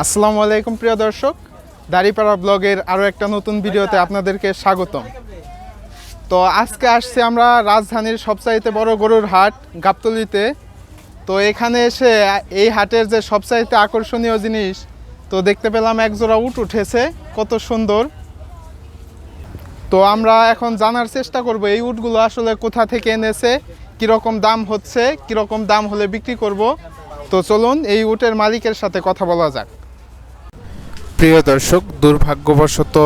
আসসালামু আলাইকুম প্রিয় দর্শক, দাড়িপাড়া ব্লগের আরও একটা নতুন ভিডিওতে আপনাদেরকে স্বাগতম। তো আজকে আসছি আমরা রাজধানীর সবচাইতে বড় গরুর হাট গাবতলীতে। তো এখানে এসে এই হাটের যে সবচাইতে আকর্ষণীয় জিনিস তো দেখতে পেলাম, একজোড়া উট উঠেছে, কত সুন্দর। তো আমরা এখন জানার চেষ্টা করব এই উটগুলো আসলে কোথা থেকে এনেছে, কীরকম দাম হচ্ছে, কীরকম দাম হলে বিক্রি করব। তো চলুন এই উটের মালিকের সাথে কথা বলা যাক। প্রিয় দর্শক, দুর্ভাগ্যবশত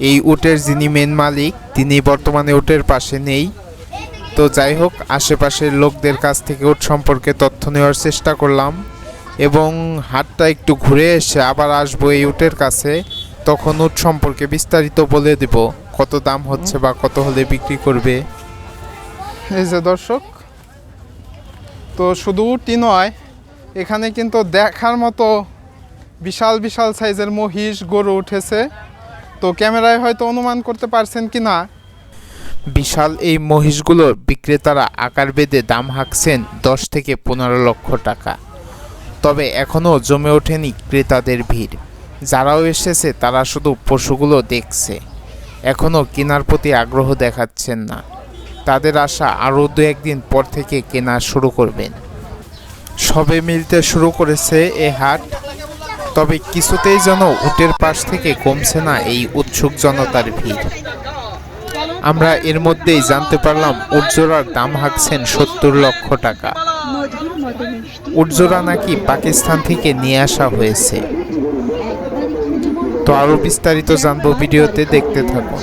এই উটের যিনি মেন মালিক তিনি বর্তমানে উটের পাশে নেই। তো যাই হোক, আশেপাশের লোকদের কাছ থেকে উট সম্পর্কে তথ্য নেওয়ার চেষ্টা করলাম এবং হাটটা একটু ঘুরে এসে আবার আসবো এই উটের কাছে। তখন উট সম্পর্কে বিস্তারিত বলে দেব, কত দাম হচ্ছে বা কত হলে বিক্রি করবে। এই যে দর্শক, তো শুধু উটই নয়, এখানে কিন্তু দেখার মতো বিশাল বিশাল সাইজের মহিষ গরু উঠেছে। তো ক্যামেরায় হয়তো অনুমান করতে পারছেন কি না, বিশাল এই মহিষগুলোর বিক্রেতারা আকার বেঁধে দাম হাঁকছেন 10 থেকে 15 লক্ষ টাকা। তবে এখনও জমে ওঠেনি ক্রেতাদের ভিড়। যারাও এসেছে তারা শুধু পশুগুলো দেখছে, এখনও কেনার প্রতি আগ্রহ দেখাচ্ছেন না। তাদের আশা আরও 2-1 দিন পর থেকে কেনা শুরু করবেন। সবে মিলতে শুরু করেছে এ হাট, তবে কিছুতেই যেন উটের পাশ থেকে কমছে না এই উৎসুক জনতার ভিড়। আমরা এর মধ্যেই জানতে পারলাম উটজোড়ার দাম হাঁকছেন 70 লক্ষ টাকা। উটজোড়া নাকি পাকিস্তান থেকে নিয়ে আসা হয়েছে। তো আরো বিস্তারিত জানবো, ভিডিওতে দেখতে থাকুন।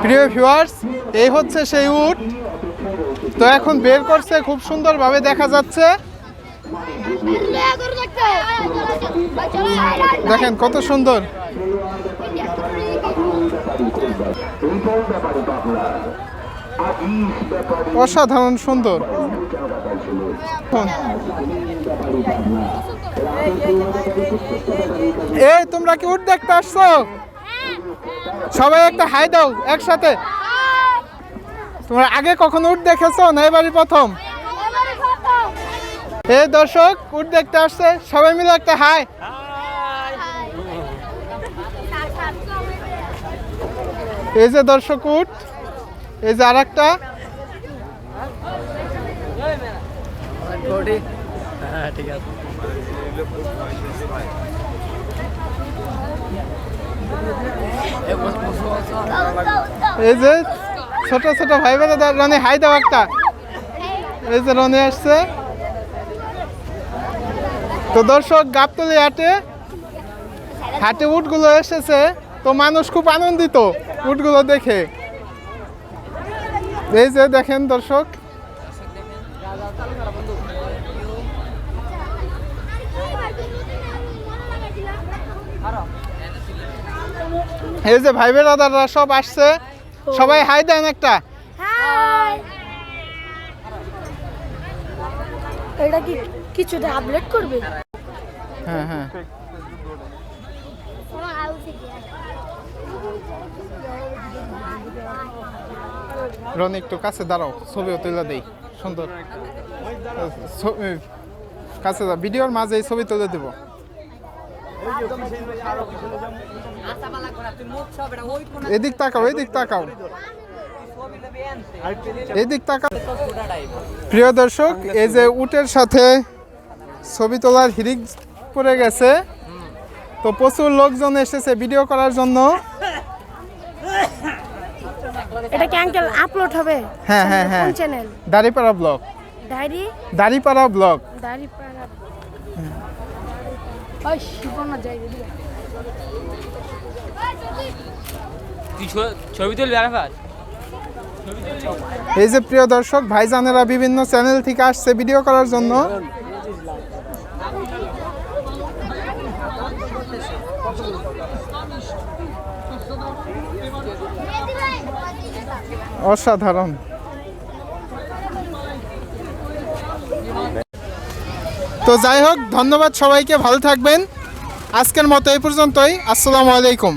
প্রিয় ভিউয়ার্স, এই হচ্ছে সেই উট। তো এখন বের করছে, খুব সুন্দরভাবে দেখা যাচ্ছে। দেখেন কত সুন্দর। অসাধারণ সুন্দর। এই তোমরা কি উট দেখতে আসছো? সবাই একটা হাই দাও একসাথে। তোমরা আগে কখনো উট দেখেছো না এবারই প্রথম? এই দর্শক, উট দেখতে আসছে, সবাই মিলে একটা হাই। এই যে দর্শক উট, এই যে আর একটা। এই যে ছোট ছোট ভাই বোনেরা, রনি হাই দাও একটা। এই যে রনি আসছে। তো দর্শক, গাবতলী হাটে উটগুলো এসেছে, তো মানুষ খুব আনন্দিত উটগুলো দেখে। এই যে দেখেন দর্শক, এই যে ভাই বেরাদাররা সব আসছে, সবাই হাই দেন একটা। এটা কি কিছু আপডেট করবে? হ্যাঁ হ্যাঁ। রনি একটু কাছে দাঁড়াও, ছবিও তুলে দেই সুন্দর। কাছে দাও, ভিডিওর মাঝে ছবি তুলে দেব। এদিক তাকাও, এদিক তাকাও, এদিক তাকাও। প্রিয় দর্শক, এই যে উটের সাথে ছবি তোলার হিড়িক পড়ে গেছে, তো প্রচুর লোকজন এসেছে ভিডিও করার জন্য। এটা কি আঙ্কেল আপলোড হবে? হ্যাঁ হ্যাঁ হ্যাঁ, কোন চ্যানেল? দাড়িপাড়া ব্লগ। দাড়িপাড়া ব্লগ। দাড়িপাড়া। ওই শিবনা যাই রে। ছবি তুলবি আরাফাত? এই যে প্রিয় দর্শক, ভাইজানেরা বিভিন্ন চ্যানেল থেকে আসছে ভিডিও করার জন্য। অসাধারণ। তো যাই হোক, ধন্যবাদ সবাইকে, ভালো থাকবেন। আজকের মতো এই পর্যন্তই। আসসালামু আলাইকুম।